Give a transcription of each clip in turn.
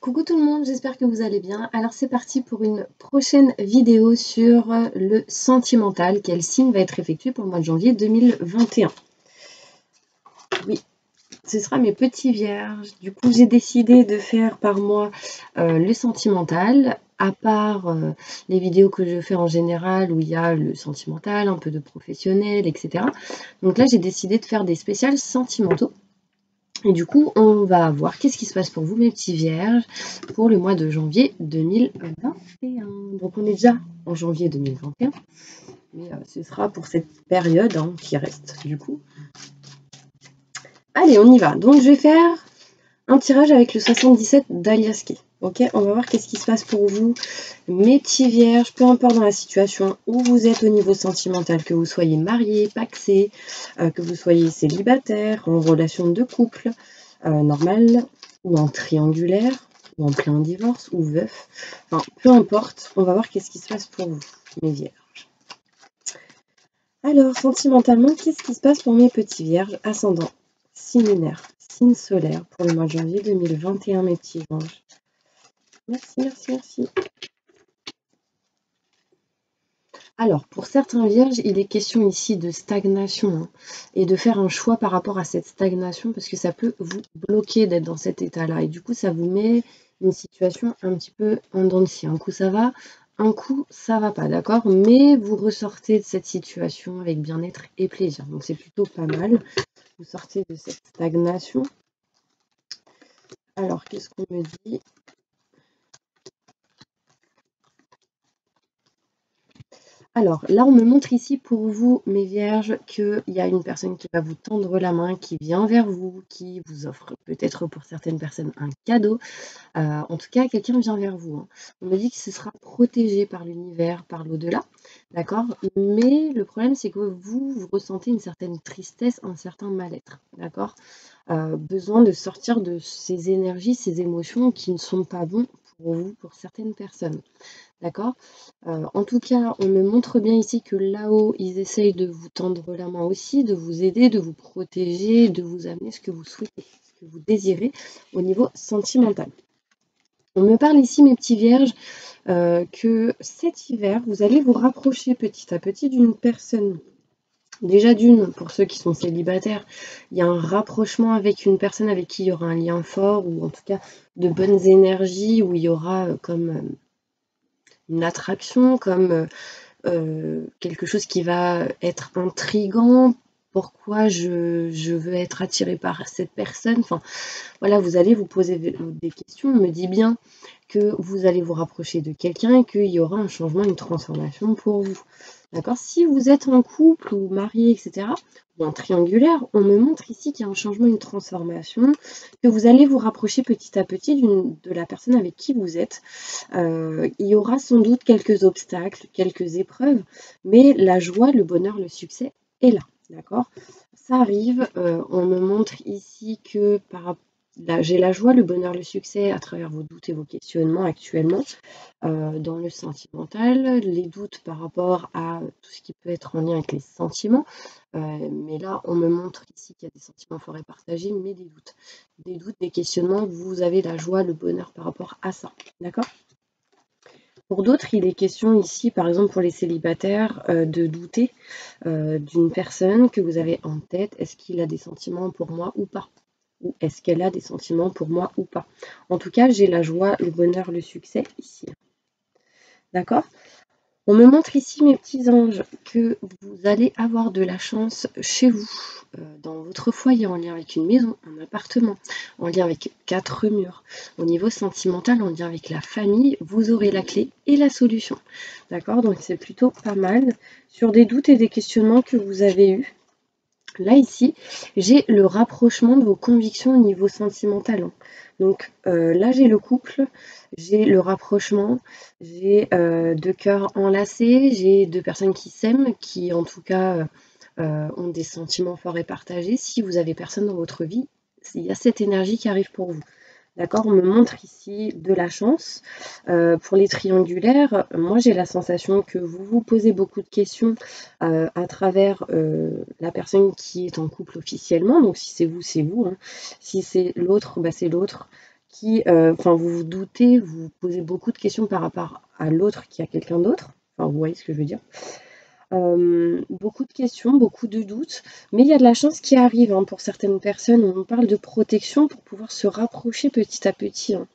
Coucou tout le monde, j'espère que vous allez bien. Alors c'est parti pour une prochaine vidéo sur le sentimental. Quel signe va être effectué pour le mois de janvier 2021? Oui, ce sera mes petits vierges. Du coup, j'ai décidé de faire par mois le sentimental, à part les vidéos que je fais en général où il y a le sentimental, un peu de professionnel, etc. Donc là, j'ai décidé de faire des spéciales sentimentaux. Et du coup, on va voir qu'est-ce qui se passe pour vous, mes petits vierges, pour le mois de janvier 2021. Donc, on est déjà en janvier 2021, mais ce sera pour cette période qui reste, du coup. Allez, on y va. Donc, je vais faire un tirage avec le 77 d'Aliaski. Ok, on va voir qu'est-ce qui se passe pour vous, mes petits vierges, peu importe dans la situation où vous êtes au niveau sentimental, que vous soyez marié, pacsé, que vous soyez célibataire, en relation de couple, normal, ou en triangulaire, ou en plein divorce, ou veuf, enfin, peu importe, on va voir qu'est-ce qui se passe pour vous, mes vierges. Alors, sentimentalement, qu'est-ce qui se passe pour mes petits vierges, ascendant, signe lunaire, signe solaire, pour le mois de janvier 2021, mes petits anges. Merci, merci, merci. Alors, pour certains vierges, il est question ici de stagnation et de faire un choix par rapport à cette stagnation parce que ça peut vous bloquer d'être dans cet état-là. Et du coup, ça vous met une situation un petit peu en dents de scie. Un coup, ça va, un coup, ça va pas, d'accord? Mais vous ressortez de cette situation avec bien-être et plaisir. Donc, c'est plutôt pas mal. Vous sortez de cette stagnation. Alors, qu'est-ce qu'on me dit ? Alors là, on me montre ici pour vous, mes vierges, qu'il y a une personne qui va vous tendre la main, qui vient vers vous, qui vous offre peut-être pour certaines personnes un cadeau. En tout cas, quelqu'un vient vers vous. On me dit que ce sera protégé par l'univers, par l'au-delà, d'accord? Mais le problème, c'est que vous ressentez une certaine tristesse, un certain mal-être, d'accord? Besoin de sortir de ces énergies, ces émotions qui ne sont pas bons pour vous, pour certaines personnes. D'accord? En tout cas, on me montre bien ici que là-haut, ils essayent de vous tendre la main aussi, de vous aider, de vous protéger, de vous amener ce que vous souhaitez, ce que vous désirez au niveau sentimental. On me parle ici, mes petits vierges, que cet hiver, vous allez vous rapprocher petit à petit d'une personne. Déjà d'une, pour ceux qui sont célibataires, il y a un rapprochement avec une personne avec qui il y aura un lien fort, ou en tout cas de bonnes énergies, où il y aura comme une attraction, comme quelque chose qui va être intriguant. Pourquoi je veux être attirée par cette personne? Enfin, voilà, vous allez vous poser des questions. On me dit bien que vous allez vous rapprocher de quelqu'un et qu'il y aura un changement, une transformation pour vous. D'accord? Si vous êtes en couple ou marié, etc., ou en triangulaire, on me montre ici qu'il y a un changement, une transformation, que vous allez vous rapprocher petit à petit de la personne avec qui vous êtes. Il y aura sans doute quelques obstacles, quelques épreuves, mais la joie, le bonheur, le succès est là. D'accord? Ça arrive. On me montre ici que j'ai la joie, le bonheur, le succès à travers vos doutes et vos questionnements actuellement dans le sentimental, les doutes par rapport à tout ce qui peut être en lien avec les sentiments. Mais là, on me montre ici qu'il y a des sentiments forts et partagés, mais des doutes, des questionnements, vous avez la joie, le bonheur par rapport à ça. D'accord? Pour d'autres, il est question ici, par exemple pour les célibataires, de douter d'une personne que vous avez en tête. Est-ce qu'il a des sentiments pour moi ou pas? Ou est-ce qu'elle a des sentiments pour moi ou pas? En tout cas, j'ai la joie, le bonheur, le succès ici. D'accord? On me montre ici, mes petits anges, que vous allez avoir de la chance chez vous, dans votre foyer, en lien avec une maison, un appartement, en lien avec 4 murs. Au niveau sentimental, en lien avec la famille, vous aurez la clé et la solution. D'accord? Donc c'est plutôt pas mal. Sur des doutes et des questionnements que vous avez eus, là, ici, j'ai le rapprochement de vos convictions au niveau sentimental. Donc là, j'ai le couple, j'ai le rapprochement, j'ai 2 cœurs enlacés, j'ai 2 personnes qui s'aiment, qui en tout cas ont des sentiments forts et partagés. Si vous avez personne dans votre vie, il y a cette énergie qui arrive pour vous. D'accord? On me montre ici de la chance. Pour les triangulaires, moi j'ai la sensation que vous vous posez beaucoup de questions à travers la personne qui est en couple officiellement. Donc si c'est vous, c'est vous. Si c'est l'autre, bah, c'est l'autre qui, enfin, vous vous doutez, vous vous posez beaucoup de questions par rapport à l'autre qui a quelqu'un d'autre. Enfin, vous voyez ce que je veux dire. Beaucoup de questions, beaucoup de doutes, mais il y a de la chance qui arrive hein, pour certaines personnes. On parle de protection pour pouvoir se rapprocher petit à petit. Hein.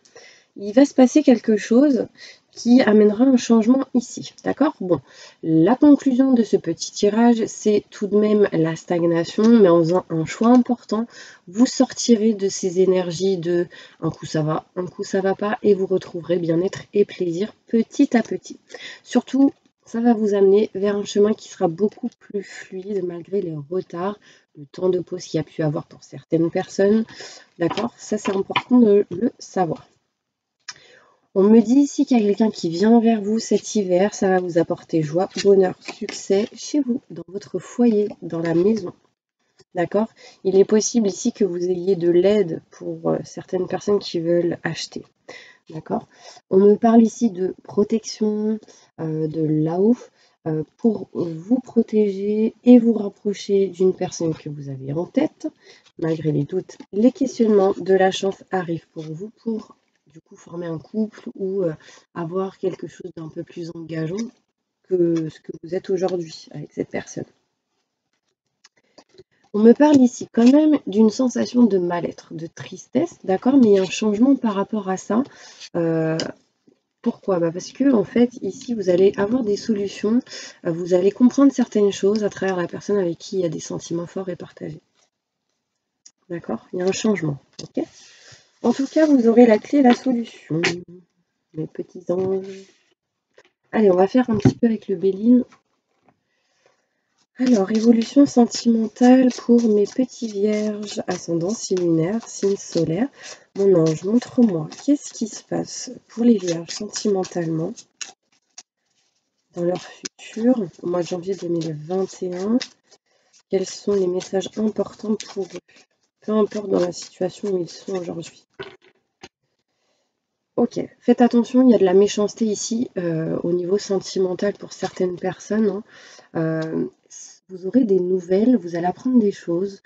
Il va se passer quelque chose qui amènera un changement ici, d'accord? Bon, la conclusion de ce petit tirage, c'est tout de même la stagnation, mais en faisant un choix important, vous sortirez de ces énergies de un coup ça va, un coup ça va pas, et vous retrouverez bien-être et plaisir petit à petit. Surtout, ça va vous amener vers un chemin qui sera beaucoup plus fluide malgré les retards, le temps de pause qu'il y a pu avoir pour certaines personnes, d'accord? Ça, c'est important de le savoir. On me dit ici qu'il y a quelqu'un qui vient vers vous cet hiver, ça va vous apporter joie, bonheur, succès chez vous, dans votre foyer, dans la maison. D'accord? Il est possible ici que vous ayez de l'aide pour certaines personnes qui veulent acheter. D'accord? On me parle ici de protection, de là-haut, pour vous protéger et vous rapprocher d'une personne que vous avez en tête. Malgré les doutes, les questionnements, de la chance arrivent pour vous pour du coup former un couple ou avoir quelque chose d'un peu plus engageant que ce que vous êtes aujourd'hui avec cette personne. On me parle ici quand même d'une sensation de mal-être, de tristesse, d'accord, mais il y a un changement par rapport à ça. Pourquoi? Parce que en fait, ici, vous allez avoir des solutions, vous allez comprendre certaines choses à travers la personne avec qui il y a des sentiments forts et partagés. D'accord? Il y a un changement, ok? En tout cas, vous aurez la clé et la solution, mes petits anges. Allez, on va faire un petit peu avec le Béline. Alors, évolution sentimentale pour mes petits vierges, ascendant, signe lunaire, signe solaire. Mon ange, montre-moi, qu'est-ce qui se passe pour les vierges sentimentalement dans leur futur, au mois de janvier 2021? Quels sont les messages importants pour eux, peu importe dans la situation où ils sont aujourd'hui? Ok, faites attention, il y a de la méchanceté ici au niveau sentimental pour certaines personnes. Hein. Vous aurez des nouvelles, vous allez apprendre des choses,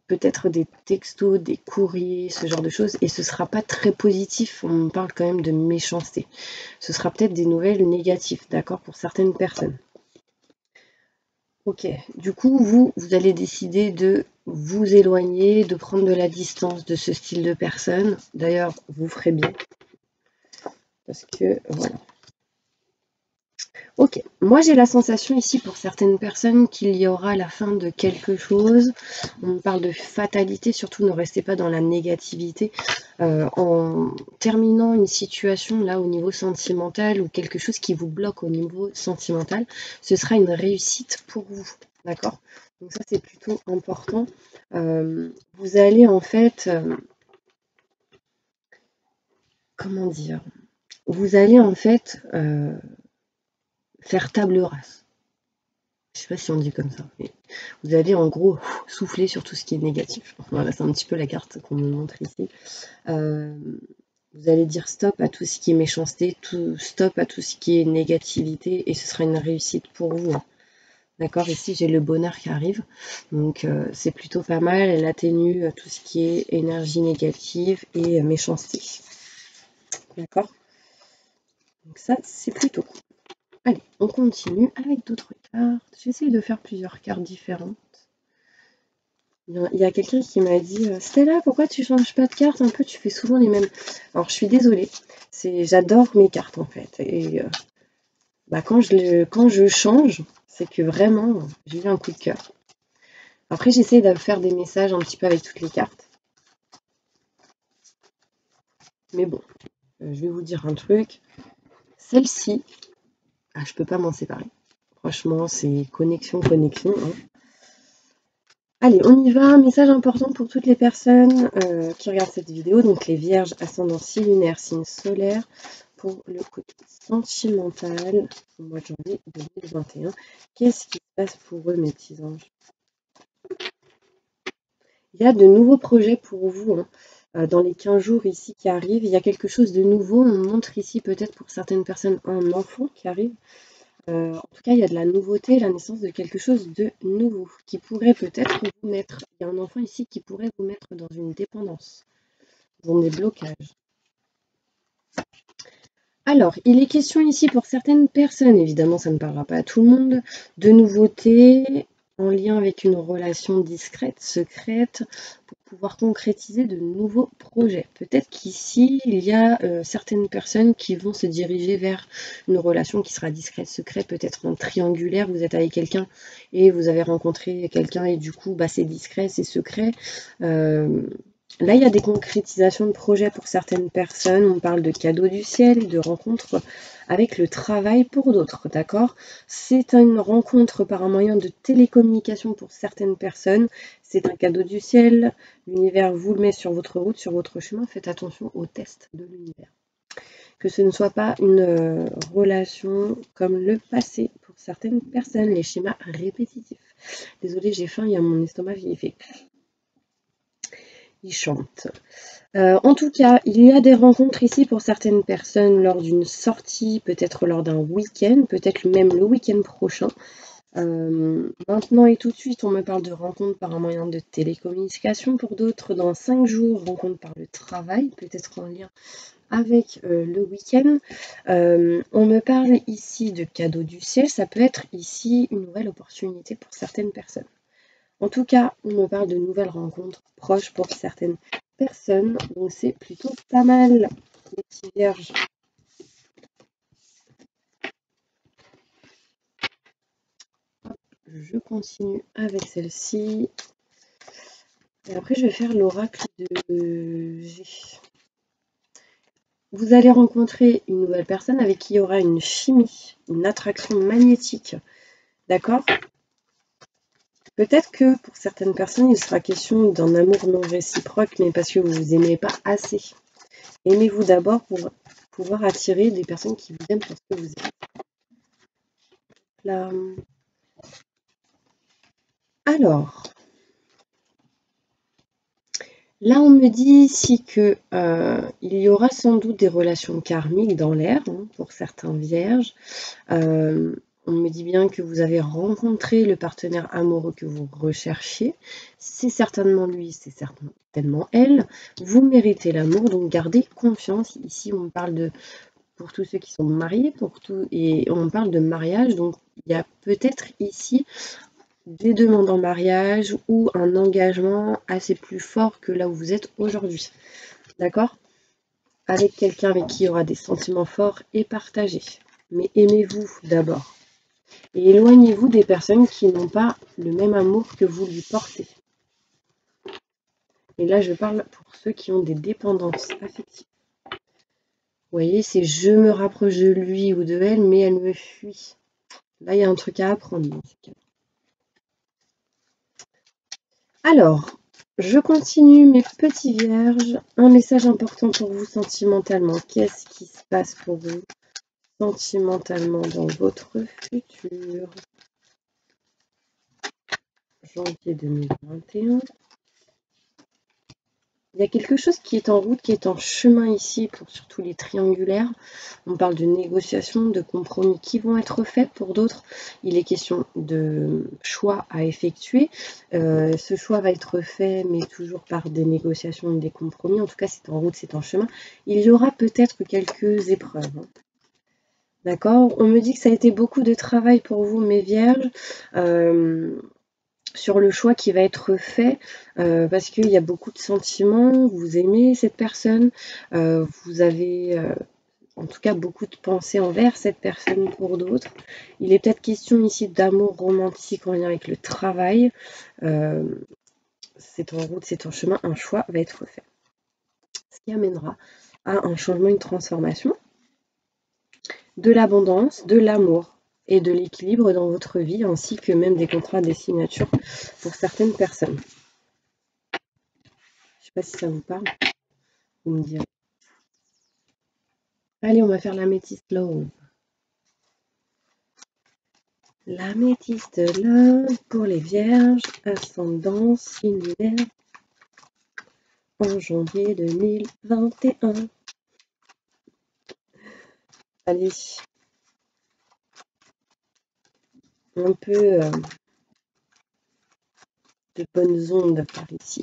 peut-être des textos, des courriers, ce genre de choses, et ce ne sera pas très positif, on parle quand même de méchanceté. Ce sera peut-être des nouvelles négatives, d'accord, pour certaines personnes. Ok, du coup, vous allez décider de vous éloigner, de prendre de la distance de ce style de personne. D'ailleurs, vous ferez bien. Parce que, voilà. Ok, moi j'ai la sensation ici pour certaines personnes qu'il y aura la fin de quelque chose. On parle de fatalité, surtout ne restez pas dans la négativité. En terminant une situation là au niveau sentimental ou quelque chose qui vous bloque au niveau sentimental, ce sera une réussite pour vous, d'accord? Donc ça c'est plutôt important. Vous allez en fait, comment dire? Vous allez en fait faire table rase. Je sais pas si on dit comme ça, mais vous allez en gros souffler sur tout ce qui est négatif. Voilà, c'est un petit peu la carte qu'on me montre ici. Vous allez dire stop à tout ce qui est méchanceté, stop à tout ce qui est négativité, et ce sera une réussite pour vous. Hein. D'accord, ici j'ai le bonheur qui arrive, donc c'est plutôt pas mal. Elle atténue tout ce qui est énergie négative et méchanceté. D'accord, donc ça c'est plutôt cool. Allez, on continue avec d'autres cartes. J'essaie de faire plusieurs cartes différentes. Il y a quelqu'un qui m'a dit Stella, pourquoi tu changes pas de carte? Un peu, tu fais souvent les mêmes. Alors, je suis désolée. J'adore mes cartes en fait. Et quand je change, c'est que vraiment, j'ai eu un coup de cœur. Après, j'essaie de faire des messages un petit peu avec toutes les cartes. Mais bon, je vais vous dire un truc. Celle-ci, je peux pas m'en séparer. Franchement, c'est connexion. Hein. Allez, on y va. Un message important pour toutes les personnes qui regardent cette vidéo. Donc les vierges, ascendant signe lunaire, signe solaire. Pour le côté sentimental au mois de janvier 2021. Qu'est-ce qui se passe pour eux, mes petits anges? Il y a de nouveaux projets pour vous. Hein. Dans les 15 jours ici qui arrivent, il y a quelque chose de nouveau. On montre ici peut-être pour certaines personnes un enfant qui arrive. En tout cas, il y a de la nouveauté, la naissance de quelque chose de nouveau qui pourrait peut-être vous mettre. Il y a un enfant ici qui pourrait vous mettre dans une dépendance, dans des blocages. Alors, il est question ici pour certaines personnes, évidemment ça ne parlera pas à tout le monde, de nouveautés en lien avec une relation discrète, secrète, pour pouvoir concrétiser de nouveaux projets. Peut-être qu'ici, il y a certaines personnes qui vont se diriger vers une relation qui sera discrète, secrète, peut-être un triangulaire, vous êtes avec quelqu'un et vous avez rencontré quelqu'un et du coup, bah, c'est discret, c'est secret. Là, il y a des concrétisations de projets pour certaines personnes. On parle de cadeaux du ciel, de rencontres avec le travail pour d'autres, d'accord? C'est une rencontre par un moyen de télécommunication pour certaines personnes. C'est un cadeau du ciel. L'univers vous le met sur votre route, sur votre chemin. Faites attention aux tests de l'univers. Que ce ne soit pas une relation comme le passé pour certaines personnes, les schémas répétitifs. Désolée, j'ai faim, il y a mon estomac qui fait. Il chante. En tout cas, il y a des rencontres ici pour certaines personnes lors d'une sortie, peut-être lors d'un week-end, peut-être même le week-end prochain. Maintenant et tout de suite, on me parle de rencontres par un moyen de télécommunication. Pour d'autres, dans 5 jours, rencontres par le travail, peut-être en lien avec le week-end. On me parle ici de cadeaux du ciel. Ça peut être ici une nouvelle opportunité pour certaines personnes. En tout cas, on me parle de nouvelles rencontres proches pour certaines personnes, donc c'est plutôt pas mal, les petits vierges. Je continue avec celle-ci. Et après, je vais faire l'oracle de G. Vous allez rencontrer une nouvelle personne avec qui il y aura une chimie, une attraction magnétique. D'accord ? Peut-être que pour certaines personnes, il sera question d'un amour non réciproque, mais parce que vous ne vous aimez pas assez. Aimez-vous d'abord pour pouvoir attirer des personnes qui vous aiment pour ce que vous êtes. Là. Alors, là on me dit ici que il y aura sans doute des relations karmiques dans l'air pour certains vierges. On me dit bien que vous avez rencontré le partenaire amoureux que vous recherchiez. C'est certainement lui, c'est certainement elle. Vous méritez l'amour, donc gardez confiance. Ici, on parle de pour tous ceux qui sont mariés, et on parle de mariage. Donc, il y a peut-être ici des demandes en mariage ou un engagement assez plus fort que là où vous êtes aujourd'hui. D'accord ? Avec quelqu'un avec qui il y aura des sentiments forts et partagés. Mais aimez-vous d'abord. Et éloignez-vous des personnes qui n'ont pas le même amour que vous lui portez. Et là, je parle pour ceux qui ont des dépendances affectives. Vous voyez, c'est je me rapproche de lui ou de elle, mais elle me fuit. Là, il y a un truc à apprendre dans ce cas. Alors, je continue mes petits vierges. Un message important pour vous sentimentalement. Qu'est-ce qui se passe pour vous sentimentalement dans votre futur? Janvier 2021. Il y a quelque chose qui est en route, qui est en chemin ici, pour surtout les triangulaires. On parle de négociations, de compromis qui vont être faits. Pour d'autres, il est question de choix à effectuer. Ce choix va être fait, mais toujours par des négociations et des compromis. En tout cas, c'est en route, c'est en chemin. Il y aura peut-être quelques épreuves. D'accord ? On me dit que ça a été beaucoup de travail pour vous, mes vierges. Sur le choix qui va être fait, parce qu'il y a beaucoup de sentiments, vous aimez cette personne, vous avez en tout cas beaucoup de pensées envers cette personne pour d'autres. Il est peut-être question ici d'amour romantique en lien avec le travail. C'est en route, c'est en chemin, un choix va être fait. Ce qui amènera à un changement, une transformation, de l'abondance, de l'amour et de l'équilibre dans votre vie, ainsi que même des contrats, des signatures pour certaines personnes. Je ne sais pas si ça vous parle. Vous me direz. Allez, on va faire l'améthyste love. L'améthyste love pour les vierges, ascendance similaire en janvier 2021. Allez. un peu de bonnes ondes par ici.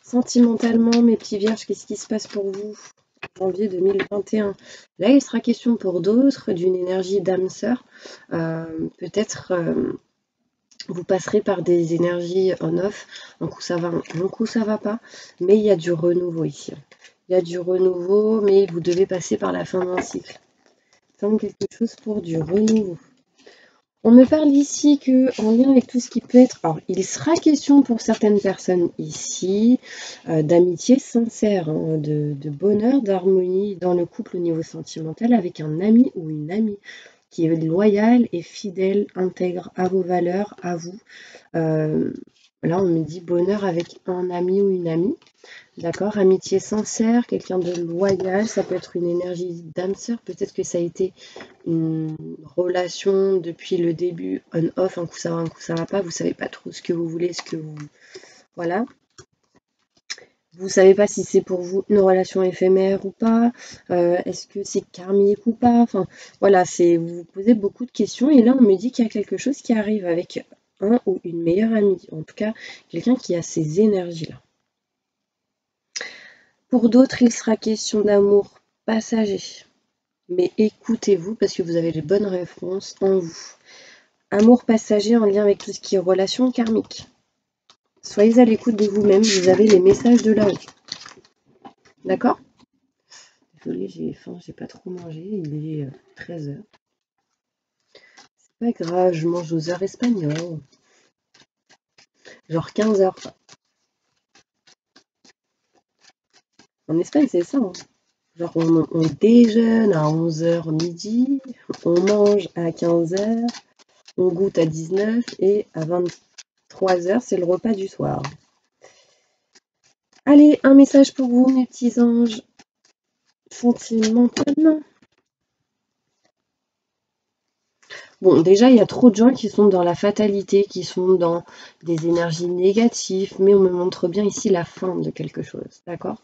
Sentimentalement, mes petits vierges, qu'est-ce qui se passe pour vous en janvier 2021? Là, il sera question pour d'autres d'une énergie d'âme sœur. Peut-être vous passerez par des énergies on-off. Un coup ça va, un coup ça va pas. Mais il y a du renouveau ici. Il y a du renouveau, mais vous devez passer par la fin d'un cycle. Fin de quelque chose pour du renouveau. On me parle ici que, en lien avec tout ce qui peut être... Alors, il sera question pour certaines personnes ici d'amitié sincère, hein, de bonheur, d'harmonie dans le couple au niveau sentimental avec un ami ou une amie qui est loyal et fidèle, intègre à vos valeurs, à vous. Là, on me dit bonheur avec un ami ou une amie. D'accord, amitié sincère, quelqu'un de loyal, ça peut être une énergie d'âme sœur, peut-être que ça a été une relation depuis le début, on-off, un coup ça va, un coup ça va pas, vous savez pas trop ce que vous voulez, ce que vous... Voilà. Vous savez pas si c'est pour vous une relation éphémère ou pas, est-ce que c'est karmique ou pas, enfin voilà, vous vous posez beaucoup de questions et là on me dit qu'il y a quelque chose qui arrive avec un ou une meilleure amie, en tout cas quelqu'un qui a ces énergies-là. Pour d'autres, il sera question d'amour passager. Mais écoutez-vous parce que vous avez les bonnes réponses en vous. Amour passager en lien avec tout ce qui est relation karmique. Soyez à l'écoute de vous-même, vous avez les messages de là-haut. D'accord? Désolée, j'ai faim, j'ai pas trop mangé, il est 13h. C'est pas grave, je mange aux heures espagnoles. Genre 15h. En Espagne, c'est ça. Hein. Genre, on déjeune à 11h midi, on mange à 15h, on goûte à 19 et à 23h, c'est le repas du soir. Allez, un message pour vous, mes petits anges. Sentimentalement. Bon, déjà, il y a trop de gens qui sont dans la fatalité, qui sont dans des énergies négatives, mais on me montre bien ici la fin de quelque chose, d'accord?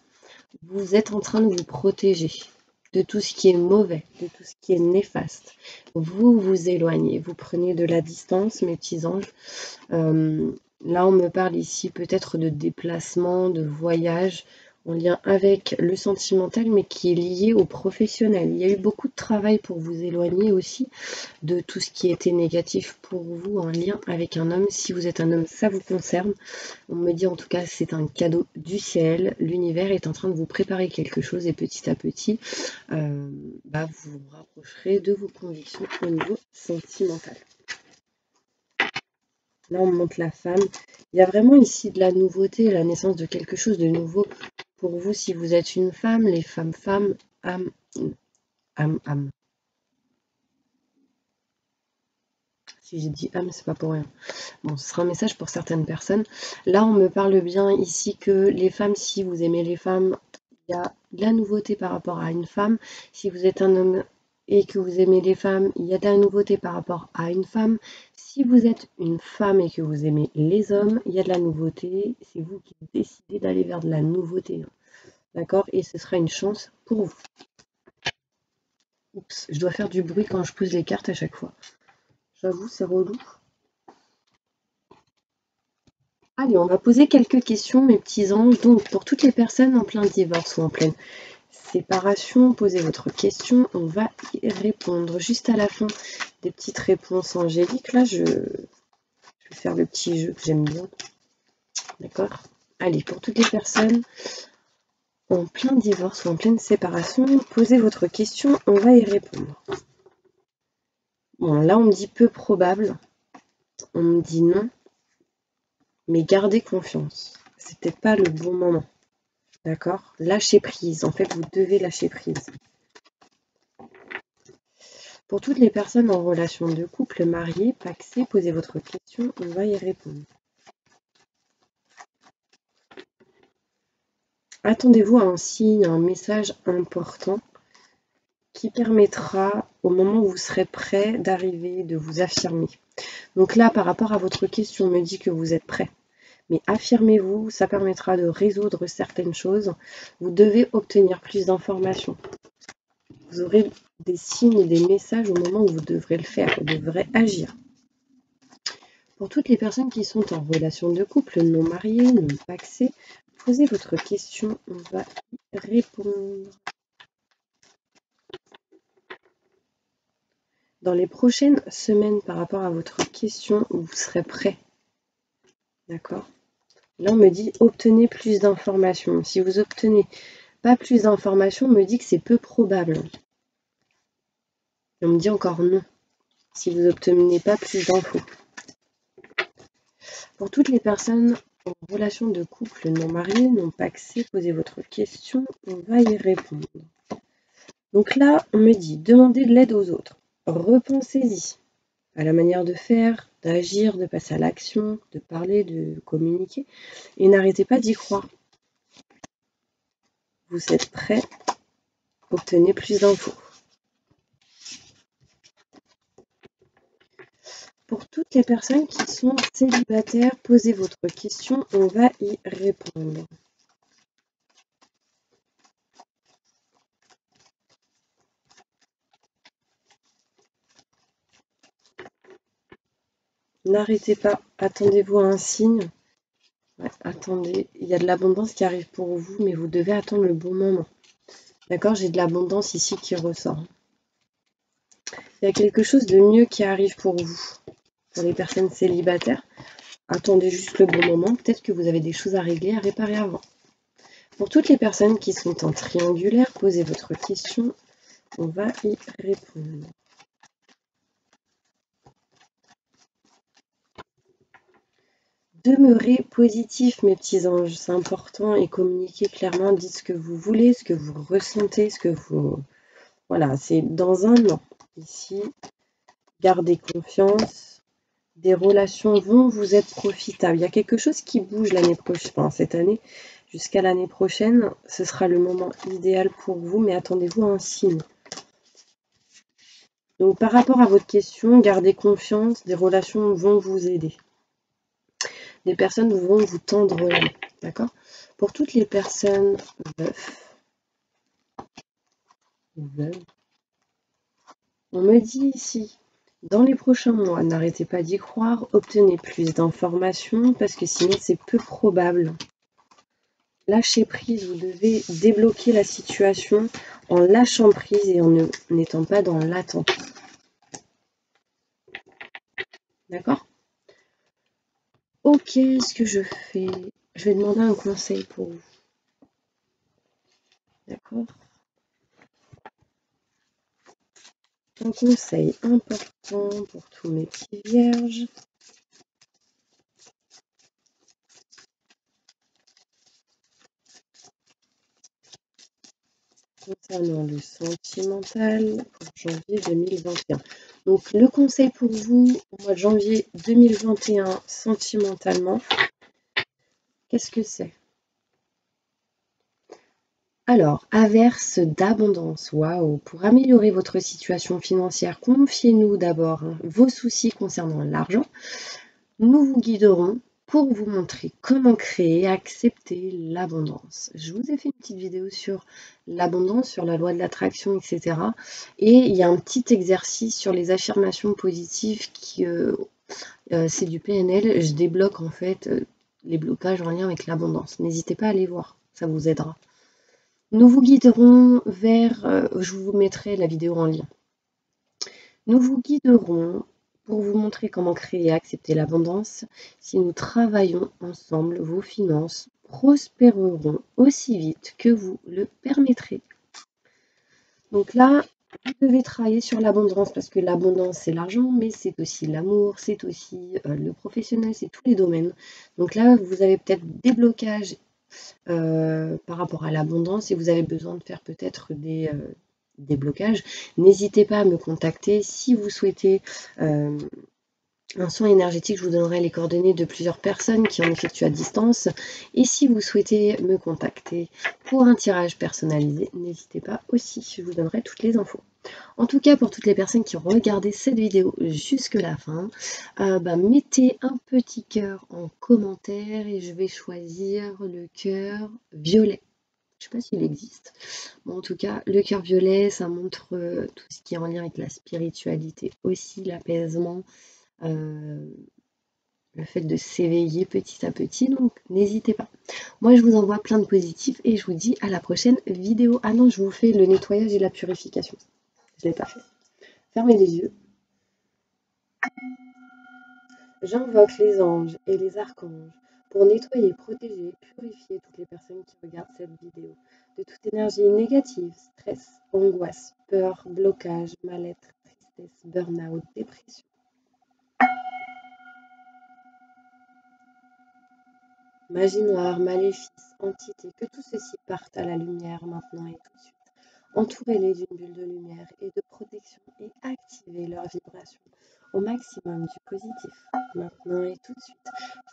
Vous êtes en train de vous protéger de tout ce qui est mauvais, de tout ce qui est néfaste. Vous vous éloignez, vous prenez de la distance, mes petits anges. Là, on me parle ici peut-être de déplacement, de voyage en lien avec le sentimental, mais qui est lié au professionnel. Il y a eu beaucoup de travail pour vous éloigner aussi de tout ce qui était négatif pour vous en lien avec un homme. Si vous êtes un homme, ça vous concerne. On me dit en tout cas c'est un cadeau du ciel. L'univers est en train de vous préparer quelque chose et petit à petit, vous vous rapprocherez de vos convictions au niveau sentimental. Là, on montre la femme. Il y a vraiment ici de la nouveauté, la naissance de quelque chose de nouveau pour vous. Si vous êtes une femme, les femmes, âme, âme. Si j'ai dit âme, c'est pas pour rien. Bon, ce sera un message pour certaines personnes. Là, on me parle bien ici que les femmes, si vous aimez les femmes, il y a de la nouveauté par rapport à une femme. Si vous êtes un homme et que vous aimez les femmes, il y a de la nouveauté par rapport à une femme. Si vous êtes une femme et que vous aimez les hommes, il y a de la nouveauté. C'est vous qui décidez d'aller vers de la nouveauté. D'accord? Et ce sera une chance pour vous. Oups, je dois faire du bruit quand je pose les cartes à chaque fois. J'avoue, c'est relou. Allez, on va poser quelques questions, mes petits anges. Donc, pour toutes les personnes en plein divorce ou en pleine séparation, posez votre question. On va y répondre juste à la fin des petites réponses angéliques. Là, je vais faire le petit jeu que j'aime bien. D'accord? Allez, pour toutes les personnes en plein divorce ou en pleine séparation, posez votre question. On va y répondre. Bon, là, on me dit peu probable. On me dit non. Mais gardez confiance. C'est peut-être pas le bon moment. D'accord? Lâchez prise. En fait, vous devez lâcher prise. Pour toutes les personnes en relation de couple, mariées, pacsées, posez votre question, on va y répondre. Attendez-vous à un signe, à un message important qui permettra, au moment où vous serez prêt, d'arriver, de vous affirmer. Donc là, par rapport à votre question, on me dit que vous êtes prêt. Mais affirmez-vous, ça permettra de résoudre certaines choses. Vous devez obtenir plus d'informations. Vous aurez des signes et des messages au moment où vous devrez le faire, vous devrez agir. Pour toutes les personnes qui sont en relation de couple, non mariées, non paxées, posez votre question, on va y répondre. Dans les prochaines semaines, par rapport à votre question, vous serez prêt. D'accord? Là, on me dit obtenez plus d'informations. Si vous obtenez pas plus d'informations, on me dit que c'est peu probable. Et on me dit encore non, si vous n'obtenez pas plus d'infos. Pour toutes les personnes en relation de couple non mariées, non paxées, posez votre question, on va y répondre. Donc là, on me dit demandez de l'aide aux autres. Repensez-y à la manière de faire, d'agir, de passer à l'action, de parler, de communiquer. Et n'arrêtez pas d'y croire. Vous êtes prêts? Obtenez plus d'infos. Pour toutes les personnes qui sont célibataires, posez votre question, on va y répondre. N'arrêtez pas, attendez-vous à un signe. Ouais, attendez, il y a de l'abondance qui arrive pour vous, mais vous devez attendre le bon moment. D'accord, j'ai de l'abondance ici qui ressort. Il y a quelque chose de mieux qui arrive pour vous. Pour les personnes célibataires, attendez juste le bon moment. Peut-être que vous avez des choses à régler, à réparer avant. Pour toutes les personnes qui sont en triangulaire, posez votre question. On va y répondre. Demeurez positif, mes petits anges. C'est important et communiquez clairement. Dites ce que vous voulez, ce que vous ressentez, ce que vous... Voilà, c'est dans un an. Ici, gardez confiance. Des relations vont vous être profitables. Il y a quelque chose qui bouge l'année prochaine, enfin, cette année. Jusqu'à l'année prochaine, ce sera le moment idéal pour vous, mais attendez-vous à un signe. Donc, par rapport à votre question, gardez confiance, des relations vont vous aider. Des personnes vont vous tendre la main, d'accord? Pour toutes les personnes veuves, on me dit ici, dans les prochains mois, n'arrêtez pas d'y croire, obtenez plus d'informations, parce que sinon c'est peu probable. Lâchez prise, vous devez débloquer la situation en lâchant prise et en n'étant pas dans l'attente. D'accord? Ok, ce que je fais, je vais demander un conseil pour vous. D'accord? Un conseil important pour tous mes petits vierges. Concernant le sentimental pour janvier 2021. Donc le conseil pour vous au mois de janvier 2021 sentimentalement, qu'est-ce que c'est? Alors, averse d'abondance, waouh! Pour améliorer votre situation financière, confiez-nous d'abord vos soucis concernant l'argent. Nous vous guiderons pour vous montrer comment créer et accepter l'abondance. Je vous ai fait une petite vidéo sur l'abondance, sur la loi de l'attraction, etc. Et il y a un petit exercice sur les affirmations positives qui, c'est du PNL. Je débloque en fait les blocages en lien avec l'abondance. N'hésitez pas à aller voir, ça vous aidera. Nous vous guiderons vers, je vous mettrai la vidéo en lien. Nous vous guiderons pour vous montrer comment créer et accepter l'abondance. Si nous travaillons ensemble, vos finances prospéreront aussi vite que vous le permettrez. Donc là, vous devez travailler sur l'abondance parce que l'abondance, c'est l'argent, mais c'est aussi l'amour, c'est aussi le professionnel, c'est tous les domaines. Donc là, vous avez peut-être des blocages par rapport à l'abondance et vous avez besoin de faire peut-être des blocages. N'hésitez pas à me contacter si vous souhaitez un soin énergétique. Je vous donnerai les coordonnées de plusieurs personnes qui en effectuent à distance. Et si vous souhaitez me contacter pour un tirage personnalisé, n'hésitez pas aussi, je vous donnerai toutes les infos. En tout cas, pour toutes les personnes qui ont regardé cette vidéo jusque la fin, mettez un petit cœur en commentaire et je vais choisir le cœur violet. Je ne sais pas s'il existe. Bon, en tout cas, le cœur violet, ça montre tout ce qui est en lien avec la spiritualité aussi, l'apaisement, le fait de s'éveiller petit à petit, donc n'hésitez pas. Moi, je vous envoie plein de positifs et je vous dis à la prochaine vidéo. Ah non, je vous fais le nettoyage et la purification. Je ne l'ai pas fait. Fermez les yeux. J'invoque les anges et les archanges pour nettoyer, protéger et purifier toutes les personnes qui regardent cette vidéo de toute énergie négative, stress, angoisse, peur, blocage, mal-être, tristesse, burn-out, dépression. Magie noire, maléfice, entité, que tout ceci parte à la lumière maintenant et tout de suite. Entourez-les d'une bulle de lumière et de protection et activez leur vibration au maximum du positif. Maintenant et tout de suite,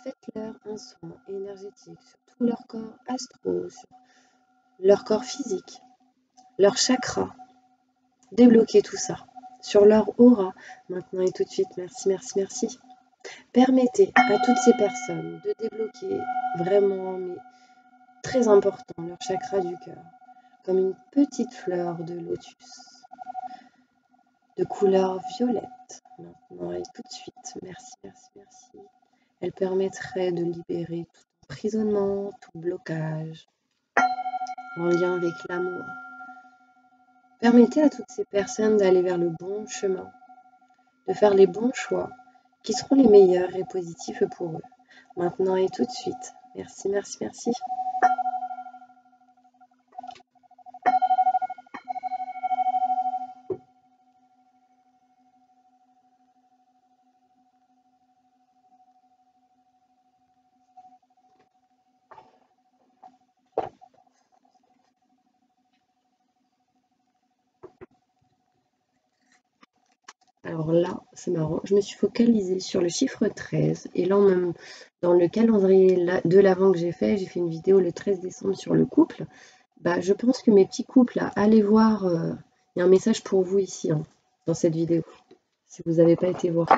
faites-leur un soin énergétique sur tout leur corps astro, sur leur corps physique, leur chakra. Débloquez tout ça sur leur aura. Maintenant et tout de suite, merci, merci, merci. Permettez à toutes ces personnes de débloquer vraiment, mais très important, leur chakra du cœur, comme une petite fleur de lotus de couleur violette. Maintenant et tout de suite, merci, merci, merci. Elle permettrait de libérer tout emprisonnement, tout blocage en lien avec l'amour. Permettez à toutes ces personnes d'aller vers le bon chemin, de faire les bons choix qui seront les meilleurs et positifs pour eux. Maintenant et tout de suite. Merci, merci, merci. Alors là, c'est marrant, je me suis focalisée sur le chiffre 13 et là, même dans le calendrier de l'Avent que j'ai fait une vidéo le 13 décembre sur le couple. Bah, je pense que mes petits couples, là, allez voir, il y a un message pour vous ici, hein, dans cette vidéo, si vous n'avez pas été voir.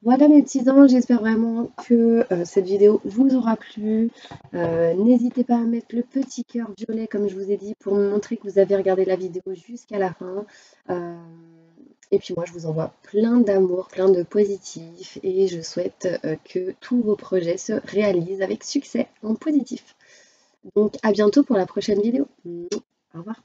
Voilà mes petits anges, j'espère vraiment que cette vidéo vous aura plu. N'hésitez pas à mettre le petit cœur violet, comme je vous ai dit, pour me montrer que vous avez regardé la vidéo jusqu'à la fin. Et puis moi, je vous envoie plein d'amour, plein de positif, et je souhaite que tous vos projets se réalisent avec succès en positif. Donc à bientôt pour la prochaine vidéo. Au revoir.